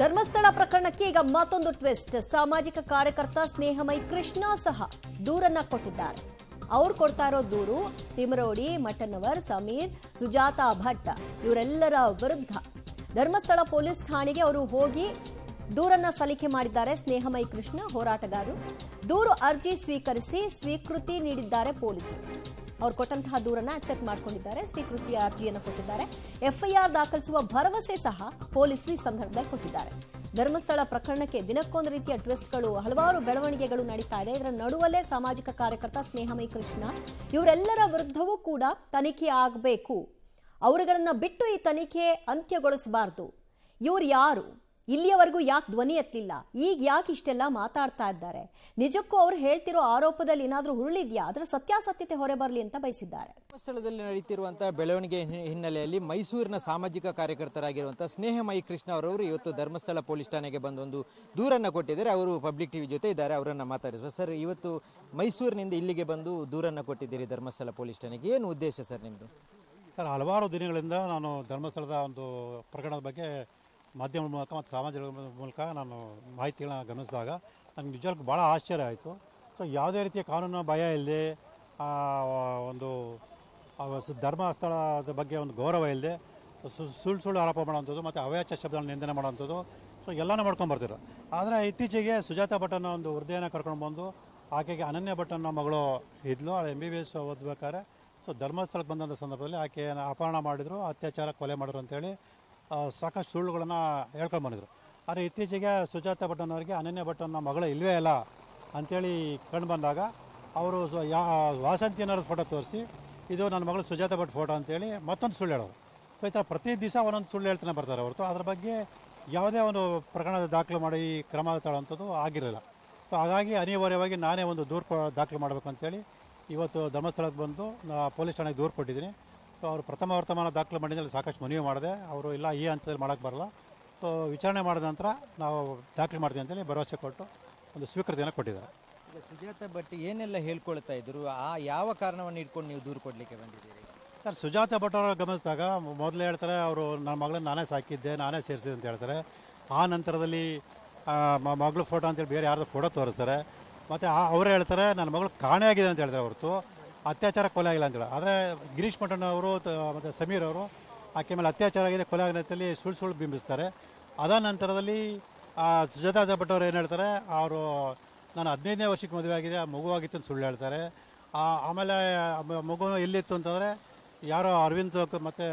ಧರ್ಮಸ್ಥಳ ಪ್ರಕರಣಕ್ಕೆ ಈಗ ಮತ್ತೊಂದು ಟ್ವಿಸ್ಟ್. ಸಾಮಾಜಿಕ ಕಾರ್ಯಕರ್ತ ಸ್ನೇಹಮಯಿ ಕೃಷ್ಣ ಸಹ ದೂರನ್ನ ಕೊಟ್ಟಿದ್ದಾರೆ. ಅವ್ರು ಕೊಡ್ತಾ ಇರೋ ದೂರು ತಿಮರೋಡಿ, ಮಠನ್ನವರ್, ಸಮೀರ್, ಸುಜಾತಾ ಭಟ್ ಇವರೆಲ್ಲರ ವಿರುದ್ಧ ಧರ್ಮಸ್ಥಳ ಪೊಲೀಸ್ ಠಾಣೆಗೆ ಅವರು ಹೋಗಿ ದೂರನ್ನ ಸಲ್ಲಿಕೆ ಮಾಡಿದ್ದಾರೆ. ಸ್ನೇಹಮಯಿ ಕೃಷ್ಣ ಹೋರಾಟಗಾರರು ದೂರು ಅರ್ಜಿ ಸ್ವೀಕರಿಸಿ ಸ್ವೀಕೃತಿ ನೀಡಿದ್ದಾರೆ ಪೊಲೀಸರು. ಅವರು ಕೊಟ್ಟಂತಹ ದೂರನ್ನ ಅಕ್ಸೆಪ್ಟ್ ಮಾಡಿಕೊಂಡಿದ್ದಾರೆ, ಸ್ವೀಕೃತಿಯ ಅರ್ಜಿಯನ್ನು ಕೊಟ್ಟಿದ್ದಾರೆ. ಎಫ್ಐಆರ್ ದಾಖಲಿಸುವ ಭರವಸೆ ಸಹ ಪೊಲೀಸರು ಈ ಸಂದರ್ಭದಲ್ಲಿ ಕೊಟ್ಟಿದ್ದಾರೆ. ಧರ್ಮಸ್ಥಳ ಪ್ರಕರಣಕ್ಕೆ ದಿನಕ್ಕೊಂದು ರೀತಿಯ ಟ್ವಿಸ್ಟ್ಗಳು, ಹಲವಾರು ಬೆಳವಣಿಗೆಗಳು ನಡೀತಾ ಇದೆ. ಇದರ ನಡುವಲ್ಲೇ ಸಾಮಾಜಿಕ ಕಾರ್ಯಕರ್ತ ಸ್ನೇಹಮಯಿ ಕೃಷ್ಣ ಇವರೆಲ್ಲರ ವಿರುದ್ಧವೂ ಕೂಡ ತನಿಖೆ ಆಗಬೇಕು, ಅವರುಗಳನ್ನ ಬಿಟ್ಟು ಈ ತನಿಖೆ ಅಂತ್ಯಗೊಳಿಸಬಾರದು. ಇವ್ರು ಯಾರು, ಇಲ್ಲಿಯವರೆಗೂ ಯಾಕೆ ಧ್ವನಿ ಎತ್ತಲಿಲ್ಲ, ಈಗ ಯಾಕೆ ಇಷ್ಟೆಲ್ಲ ಮಾತಾಡ್ತಾ ಇದ್ದಾರೆ, ನಿಜಕ್ಕೂ ಅವ್ರು ಹೇಳ್ತಿರೋ ಆರೋಪದಲ್ಲಿ ಏನಾದ್ರೂ ಹುರುಳಿದ್ಯಾ, ಅದರ ಸತ್ಯಾಸತ್ಯತೆ ಹೊರ ಬರಲಿ ಅಂತ ಬಯಸಿದ್ದಾರೆ. ಧರ್ಮಸ್ಥಳದಲ್ಲಿ ನಡೆಯುತ್ತಿರುವಂತಹ ಬೆಳವಣಿಗೆ ಹಿನ್ನೆಲೆಯಲ್ಲಿ ಮೈಸೂರಿನ ಸಾಮಾಜಿಕ ಕಾರ್ಯಕರ್ತರಾಗಿರುವಂತಹ ಸ್ನೇಹಮಯಿ ಕೃಷ್ಣ ಅವರವರು ಇವತ್ತು ಧರ್ಮಸ್ಥಳ ಪೊಲೀಸ್ ಠಾಣೆಗೆ ಬಂದು ಒಂದು ದೂರನ್ನ ಕೊಟ್ಟಿದ್ದಾರೆ. ಅವರು ಪಬ್ಲಿಕ್ ಟಿವಿ ಜೊತೆ ಇದ್ದಾರೆ, ಅವರನ್ನ ಮಾತಾಡಿಸುವ. ಸರ್, ಇವತ್ತು ಮೈಸೂರಿನಿಂದ ಇಲ್ಲಿಗೆ ಬಂದು ದೂರನ್ನ ಕೊಟ್ಟಿದ್ದೀರಿ ಧರ್ಮಸ್ಥಳ ಪೊಲೀಸ್ ಠಾಣೆಗೆ, ಏನು ಉದ್ದೇಶ ಸರ್ ನಿಮ್ಮದು? ಸರ್, ಹಲವಾರು ದಿನಗಳಿಂದ ನಾನು ಧರ್ಮಸ್ಥಳದ ಒಂದು ಪ್ರಕರಣದ ಬಗ್ಗೆ ಮಾಧ್ಯಮದ ಮೂಲಕ ಮತ್ತು ಸಾಮಾಜಿಕ ಮೂಲಕ ನಾನು ಮಾಹಿತಿಗಳನ್ನ ಗಮನಿಸಿದಾಗ ನನಗೆ ನಿಜವಾಗ್ಲೂ ಭಾಳ ಆಶ್ಚರ್ಯ ಆಯಿತು. ಸೊ ಯಾವುದೇ ರೀತಿಯ ಕಾನೂನು ಭಯ ಇಲ್ಲದೆ, ಒಂದು ಧರ್ಮಸ್ಥಳದ ಬಗ್ಗೆ ಒಂದು ಗೌರವ ಇಲ್ಲದೆ ಸುಳ್ಳು ಆರೋಪ ಮಾಡೋವಂಥದ್ದು ಮತ್ತು ಅವ್ಯಾಚ ಶಬ್ದಗಳನ್ನು ನಿಂದನೆ ಮಾಡೋವಂಥದ್ದು, ಸೊ ಎಲ್ಲನೂ ಮಾಡ್ಕೊಂಡ್ಬರ್ತಿದ್ರು. ಆದರೆ ಇತ್ತೀಚೆಗೆ ಸುಜಾತಾ ಭಟ್ ಅನ್ನೋ ಒಂದು ವೃದ್ಧೆಯನ್ನು ಕರ್ಕೊಂಡು ಬಂದು, ಆಕೆಗೆ ಅನನ್ಯ ಭಟ್ ಅನ್ನೋ ಮಗಳು ಇದ್ಲು, MBBS ಓದ್ಬೇಕಾದ್ರೆ ಸೊ ಧರ್ಮಸ್ಥಳಕ್ಕೆ ಬಂದಂಥ ಸಂದರ್ಭದಲ್ಲಿ ಆಕೆಯನ್ನು ಅಪಹರಣ ಮಾಡಿದರು, ಅತ್ಯಾಚಾರ, ಕೊಲೆ ಮಾಡಿದ್ರು ಅಂತೇಳಿ ಸಾಕಷ್ಟು ಸುಳ್ಳುಗಳನ್ನು ಹೇಳ್ಕೊಂಡು ಬಂದಿದ್ರು. ಆದರೆ ಇತ್ತೀಚೆಗೆ ಸುಜಾತಾ ಭಟ್ ಅನ್ನೋರಿಗೆ ಅನನ್ಯ ಭಟ್ ಅನ್ನೋ ಮಗಳು ಇಲ್ಲವೇ ಇಲ್ಲ ಅಂಥೇಳಿ ಕಂಡು ಬಂದಾಗ ಅವರು ವಾಸಂತಿ ಅನ್ನೋರ ಫೋಟೋ ತೋರಿಸಿ ಇದು ನನ್ನ ಮಗಳು ಸುಜಾತಾ ಭಟ್ ಫೋಟೋ ಅಂತೇಳಿ ಮತ್ತೊಂದು ಸುಳ್ಳು ಹೇಳೋರು. ಸೊ ಈ ಥರ ಪ್ರತಿ ದಿವಸ ಒಂದೊಂದು ಸುಳ್ಳು ಹೇಳ್ತಾನೆ ಬರ್ತಾರೆ ಹೊರತು ಅದ್ರ ಬಗ್ಗೆ ಯಾವುದೇ ಒಂದು ಪ್ರಕರಣದ ದಾಖಲು ಮಾಡಿ ಕ್ರಮ ತಗೊಳ್ಳೋಂಥದ್ದು ಆಗಿರಲಿಲ್ಲ. ಸೊ ಹಾಗಾಗಿ ಅನಿವಾರ್ಯವಾಗಿ ನಾನೇ ಒಂದು ದೂರು ದಾಖಲು ಮಾಡಬೇಕು ಅಂತೇಳಿ ಇವತ್ತು ಧರ್ಮಸ್ಥಳಕ್ಕೆ ಬಂದು ಪೊಲೀಸ್ ಠಾಣೆಗೆ ದೂರು ಕೊಟ್ಟಿದ್ದೀನಿ. ಸೊ ಅವರು ಪ್ರಥಮ ವರ್ತಮಾನ ದಾಖಲು ಮಾಡಿದಲ್ಲಿ ಸಾಕಷ್ಟು ಮನವಿ ಮಾಡಿದೆ. ಅವರು ಇಲ್ಲ, ಈ ಹಂತದಲ್ಲಿ ಮಾಡೋಕ್ಕೆ ಬರಲ್ಲ, ಸೊ ವಿಚಾರಣೆ ಮಾಡಿದ ನಂತರ ನಾವು ದಾಖಲೆ ಮಾಡ್ತೀವಿ ಅಂತೇಳಿ ಭರವಸೆ ಕೊಟ್ಟು ಒಂದು ಸ್ವೀಕೃತಿಯನ್ನು ಕೊಟ್ಟಿದ್ದಾರೆ. ಈಗ ಸುಜಾತಾ ಭಟ್ ಏನೆಲ್ಲ ಹೇಳ್ಕೊಳ್ತಾ ಇದ್ರು, ಯಾವ ಕಾರಣವನ್ನು ಇಟ್ಕೊಂಡು ನೀವು ದೂರು ಕೊಡಲಿಕ್ಕೆ ಬಂದಿದ್ದೀರಿ? ಸರ್, ಸುಜಾತಾ ಭಟ್ ಅವರು ಗಮನಿಸಿದಾಗ ಮೊದಲೇ ಹೇಳ್ತಾರೆ, ಅವರು ನನ್ನ ಮಗಳನ್ನ ನಾನೇ ಸಾಕಿದ್ದೆ, ನಾನೇ ಸೇರಿಸಿದೆ ಅಂತ ಹೇಳ್ತಾರೆ. ಆ ನಂತರದಲ್ಲಿ ಮಗಳು ಫೋಟೋ ಅಂತೇಳಿ ಬೇರೆ ಯಾರ್ದು ಫೋಟೋ ತೋರಿಸ್ತಾರೆ. ಮತ್ತು ಅವರೇ ಹೇಳ್ತಾರೆ ನನ್ನ ಮಗಳು ಕಾಣೆಯಾಗಿದೆ ಅಂತ ಹೇಳ್ತಾರೆ ಹೊರತು ಅತ್ಯಾಚಾರ, ಕೊಲೆ ಆಗಿಲ್ಲ ಅಂತೇಳಿ. ಆದರೆ ಗಿರೀಶ್ ಮಠನ್ ಅವರು ಮತ್ತು ಸಮೀರ್ ಅವರು ಆಕೆ ಮೇಲೆ ಅತ್ಯಾಚಾರ ಆಗಿದೆ, ಕೊಲೆ ಆಗಿದ್ದಲ್ಲಿ ಸುಳ್ಳು ಬಿಂಬಿಸ್ತಾರೆ. ಅದಾದ ನಂತರದಲ್ಲಿ ಸುಜಾತಾ ಭಟ್ ಅವರು ಏನು ಹೇಳ್ತಾರೆ, ಅವರು ನಾನು 15ನೇ ವರ್ಷಕ್ಕೆ ಮದುವೆ ಆಗಿದೆ, ಮಗುವಾಗಿತ್ತು ಅಂತ ಸುಳ್ಳು ಹೇಳ್ತಾರೆ. ಆಮೇಲೆ ಮಗು ಎಲ್ಲಿತ್ತು ಅಂತಂದರೆ ಯಾರೋ ಅರವಿಂದ್ ಮತ್ತು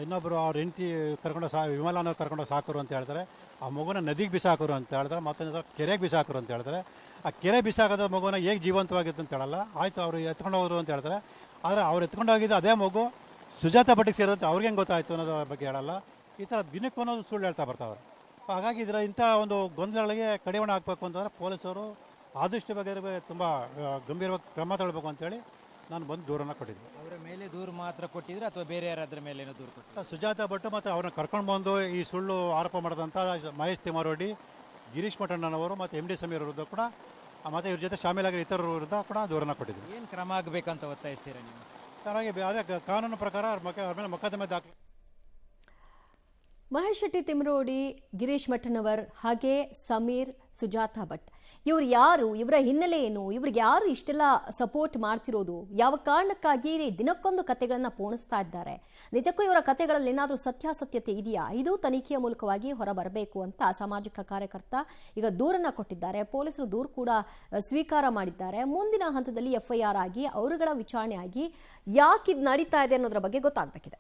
ಇನ್ನೊಬ್ಬರು ಅವ್ರ ಹೆಂಡತಿ ಕರ್ಕೊಂಡು ವಿಮಲಾನವ್ರು ಕರ್ಕೊಂಡು ಸಾಕರು ಅಂತ ಹೇಳ್ತಾರೆ. ಆ ಮಗುನ ನದಿಗೆ ಬಿಸಾಕರು ಅಂತ ಹೇಳ್ತಾರೆ, ಮತ್ತೊಂದು ಕೆರೆಗೆ ಬಿಸಾಕರು ಅಂತ ಹೇಳ್ತಾರೆ. ಆ ಕೆರೆ ಬಿಸಾಕದ ಮಗುನ ಹೇಗೆ ಜೀವಂತವಾಗಿತ್ತು ಅಂತ ಹೇಳಲ್ಲ. ಆಯಿತು, ಅವರು ಎತ್ಕೊಂಡು ಹೋದ್ರು ಅಂತ ಹೇಳ್ತಾರೆ. ಆದರೆ ಅವ್ರು ಎತ್ಕೊಂಡು ಹೋಗಿದ್ದು ಅದೇ ಮಗು ಸುಜಾತಾ ಭಟ್ಟಿಗೆ ಸೇರುತ್ತೆ, ಅವ್ರಿಗೆ ಹೆಂಗೆ ಗೊತ್ತಾಯಿತು ಅನ್ನೋದ್ರ ಬಗ್ಗೆ ಹೇಳಲ್ಲ. ಈ ಥರ ದಿನಕ್ಕೊಂದೊಂದು ಸುಳ್ಳು ಹೇಳ್ತಾ ಬರ್ತಾವೆ. ಹಾಗಾಗಿ ಇಂಥ ಒಂದು ಗೊಂದಲಗಳಿಗೆ ಕಡಿವಾಣ ಹಾಕಬೇಕು ಅಂತಂದರೆ ಪೊಲೀಸರು ಆದಷ್ಟು ಬಗ್ಗೆ ತುಂಬ ಗಂಭೀರವಾಗಿ ಕ್ರಮ ತಗೊಳ್ಬೇಕು ಅಂತೇಳಿ ನಾನು ಬಂದು ದೂರನ್ನು ಕೊಟ್ಟಿದ್ದೆ. ಅವರ ಮೇಲೆ ದೂರು ಮಾತ್ರ ಕೊಟ್ಟಿದ್ರೆ ಅಥವಾ ಬೇರೆ ಯಾರಾದ್ರ ಮೇಲೆ ಏನೋ ದೂರು ಕೊಟ್ಟಿದ್ರು? ಸುಜಾತಾ ಭಟ್ ಮತ್ತು ಅವ್ರನ್ನ ಕರ್ಕೊಂಡು ಬಂದು ಈ ಸುಳ್ಳು ಆರೋಪ ಮಾಡಿದಂಥ ಮಹೇಶ್ ತಿಮರೋಡಿ, ಗಿರೀಶ್ ಮಠಣ್ಣನವರು ಮತ್ತು MD ಸಮೀರ್ ವಿರುದ್ಧ ಕೂಡ ಮತ್ತು ಇವ್ರ ಜೊತೆ ಶಾಮೀಲಾಗಿರೋ ಇತರರ ವಿರುದ್ಧ ಕೂಡ ದೂರನ್ನು ಕೊಟ್ಟಿದ್ದೆ. ಏನು ಕ್ರಮ ಆಗಬೇಕಂತ ಒತ್ತಾಯಿಸ್ತೀರಾ ನೀವು? ಹಾಗಾಗಿ ಅದೇ ಕಾನೂನು ಪ್ರಕಾರ ಅವ್ರ ಮೇಲೆ ಮೊಕದ್ದಮೆ ದಾಖಲೆ. ಮಹೇಶ್ ಶೆಟ್ಟಿ ತಿಮರೋಡಿ, ಗಿರೀಶ್ ಮಠನ್ನವರ್, ಹಾಗೆ ಸಮೀರ್, ಸುಜಾತಾ ಭಟ್ ಇವ್ರು ಯಾರು, ಇವರ ಹಿನ್ನೆಲೆ ಏನು, ಇವ್ರಿಗೆ ಯಾರು ಇಷ್ಟೆಲ್ಲ ಸಪೋರ್ಟ್ ಮಾಡ್ತಿರೋದು, ಯಾವ ಕಾರಣಕ್ಕಾಗಿ ದಿನಕ್ಕೊಂದು ಕತೆಗಳನ್ನ ಪೋಣಿಸ್ತಾ ಇದ್ದಾರೆ, ನಿಜಕ್ಕೂ ಇವರ ಕತೆಗಳಲ್ಲಿ ಏನಾದರೂ ಸತ್ಯಾಸತ್ಯತೆ ಇದೆಯಾ, ಇದು ತನಿಖೆಯ ಮೂಲಕವಾಗಿ ಹೊರಬರಬೇಕು ಅಂತ ಸಾಮಾಜಿಕ ಕಾರ್ಯಕರ್ತ ಈಗ ದೂರನ್ನ ಕೊಟ್ಟಿದ್ದಾರೆ. ಪೊಲೀಸರು ದೂರು ಕೂಡ ಸ್ವೀಕಾರ ಮಾಡಿದ್ದಾರೆ. ಮುಂದಿನ ಹಂತದಲ್ಲಿ FIR ಆಗಿ ಅವರುಗಳ ವಿಚಾರಣೆ ಆಗಿ ಯಾಕಿದ್ ನಡೀತಾ ಇದೆ ಅನ್ನೋದ್ರ ಬಗ್ಗೆ ಗೊತ್ತಾಗಬೇಕಿದೆ.